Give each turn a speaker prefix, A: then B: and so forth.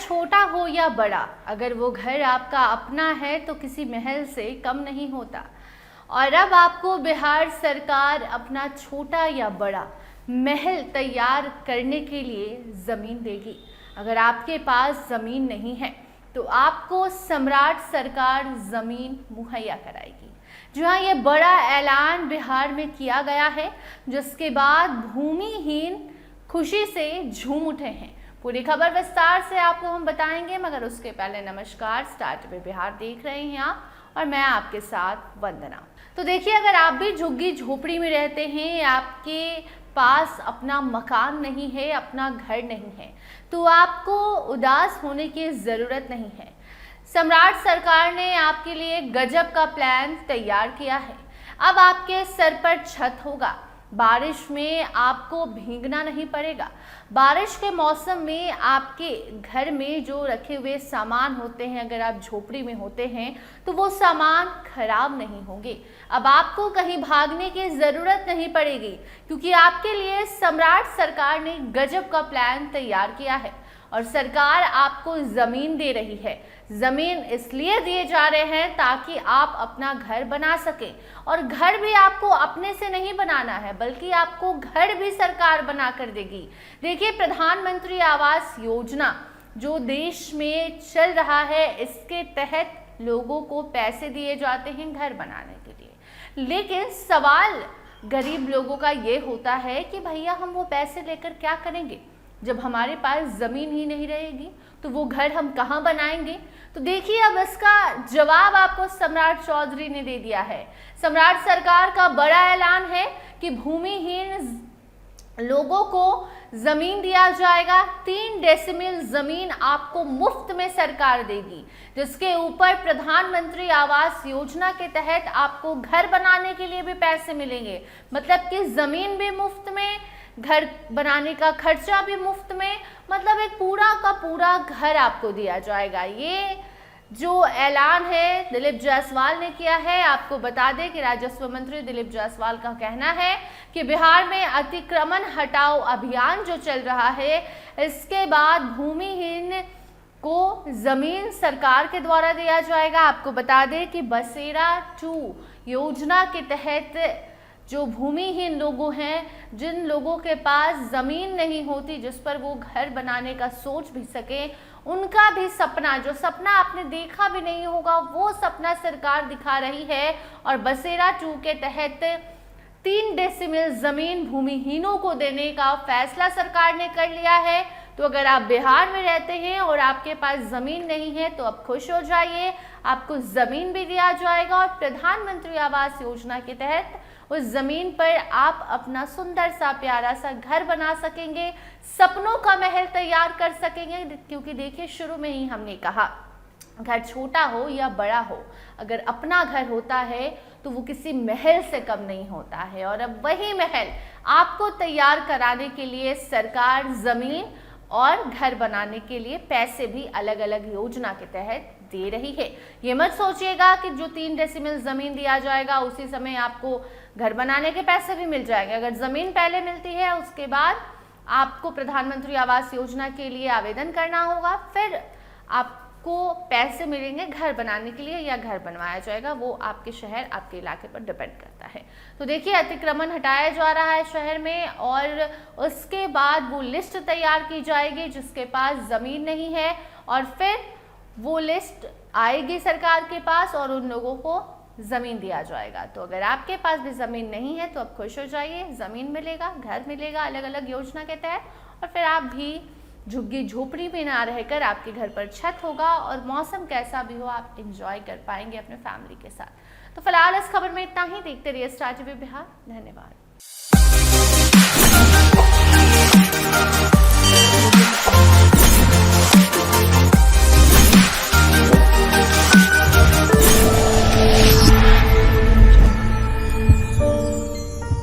A: छोटा हो या बड़ा, अगर वो घर आपका अपना है तो किसी महल से कम नहीं होता। और अब आपको बिहार सरकार अपना छोटा या बड़ा महल तैयार करने के लिए ज़मीन देगी। अगर आपके पास ज़मीन नहीं है तो आपको सम्राट सरकार ज़मीन मुहैया कराएगी। जी हाँ, ये बड़ा ऐलान बिहार में किया गया है, जिसके बाद भूमिहीन खुशी से झूम उठे हैं। पूरी खबर विस्तार से आपको हम बताएंगे, मगर उसके पहले नमस्कार, स्टार टीवी बिहार देख रहे हैं आप और मैं आपके साथ वंदना। तो देखिए, अगर आप भी झुग्गी झोपड़ी में रहते हैं, आपके पास अपना मकान नहीं है, अपना घर नहीं है, तो आपको उदास होने की ज़रूरत नहीं है। सम्राट सरकार ने आपके लिए गजब का प्लान तैयार किया है। अब आपके सर पर छत होगा, बारिश में आपको भीगना नहीं पड़ेगा। बारिश के मौसम में आपके घर में जो रखे हुए सामान होते हैं, अगर आप झोपड़ी में होते हैं तो वो सामान खराब नहीं होंगे। अब आपको कहीं भागने की ज़रूरत नहीं पड़ेगी, क्योंकि आपके लिए सम्राट सरकार ने गजब का प्लान तैयार किया है और सरकार आपको ज़मीन दे रही है। ज़मीन इसलिए दिए जा रहे हैं ताकि आप अपना घर बना सकें, और घर भी आपको अपने से नहीं बनाना है, बल्कि आपको घर भी सरकार बना कर देगी। देखिए, प्रधानमंत्री आवास योजना जो देश में चल रहा है, इसके तहत लोगों को पैसे दिए जाते हैं घर बनाने के लिए। लेकिन सवाल गरीब लोगों का ये होता है कि भैया हम वो पैसे लेकर क्या करेंगे जब हमारे पास ज़मीन ही नहीं रहेगी, तो वो घर हम कहाँ बनाएंगे। तो देखिए, अब इसका जवाब आपको सम्राट चौधरी ने दे दिया है। सम्राट सरकार का बड़ा ऐलान है कि भूमिहीन लोगों को ज़मीन दिया जाएगा। 3 डेसिमल ज़मीन आपको मुफ्त में सरकार देगी, जिसके ऊपर प्रधानमंत्री आवास योजना के तहत आपको घर बनाने के लिए भी पैसे मिलेंगे। मतलब कि ज़मीन भी मुफ्त में, घर बनाने का खर्चा भी मुफ्त में, मतलब एक पूरा का पूरा घर आपको दिया जाएगा। ये जो ऐलान है दिलीप जायसवाल ने किया है। आपको बता दें कि राजस्व मंत्री दिलीप जायसवाल का कहना है कि बिहार में अतिक्रमण हटाओ अभियान जो चल रहा है, इसके बाद भूमिहीन को ज़मीन सरकार के द्वारा दिया जाएगा। आपको बता दें कि बसेरा 2 योजना के तहत जो भूमिहीन लोगों हैं, जिन लोगों के पास ज़मीन नहीं होती जिस पर वो घर बनाने का सोच भी सकें, उनका भी सपना, जो सपना आपने देखा भी नहीं होगा, वो सपना सरकार दिखा रही है। और बसेरा 2 के तहत 3 डेसिमल ज़मीन भूमिहीनों को देने का फैसला सरकार ने कर लिया है। तो अगर आप बिहार में रहते हैं और आपके पास ज़मीन नहीं है तो आप खुश हो जाइए, आपको ज़मीन भी दिया जाएगा और प्रधानमंत्री आवास योजना के तहत उस ज़मीन पर आप अपना सुंदर सा प्यारा सा घर बना सकेंगे, सपनों का महल तैयार कर सकेंगे। क्योंकि देखिए, शुरू में ही हमने कहा, घर छोटा हो या बड़ा हो, अगर अपना घर होता है तो वो किसी महल से कम नहीं होता है। और अब वही महल आपको तैयार कराने के लिए सरकार ज़मीन और घर बनाने के लिए पैसे भी अलग अलग योजना के तहत दे रही है। ये मत सोचिएगा कि जो 3 डेसिमल ज़मीन दिया जाएगा उसी समय आपको घर बनाने के पैसे भी मिल जाएंगे। अगर ज़मीन पहले मिलती है, उसके बाद आपको प्रधानमंत्री आवास योजना के लिए आवेदन करना होगा, फिर आपको पैसे मिलेंगे घर बनाने के लिए या घर बनवाया जाएगा। वो आपके शहर, आपके इलाके पर डिपेंड करता है। तो देखिए, अतिक्रमण हटाया जा रहा है शहर में, और उसके बाद वो लिस्ट तैयार की जाएगी जिसके पास ज़मीन नहीं है, और फिर वो लिस्ट आएगी सरकार के पास और उन लोगों को ज़मीन दिया जाएगा। तो अगर आपके पास भी ज़मीन नहीं है तो आप खुश हो जाइए, ज़मीन मिलेगा, घर मिलेगा अलग अलग योजना के तहत, और फिर आप भी झुग्गी झोपड़ी में ना रहकर आपके घर पर छत होगा और मौसम कैसा भी हो आप एंजॉय कर पाएंगे अपने फैमिली के साथ। तो फिलहाल इस खबर में इतना ही। देखते रहिए स्टार टीवी बिहार। धन्यवाद।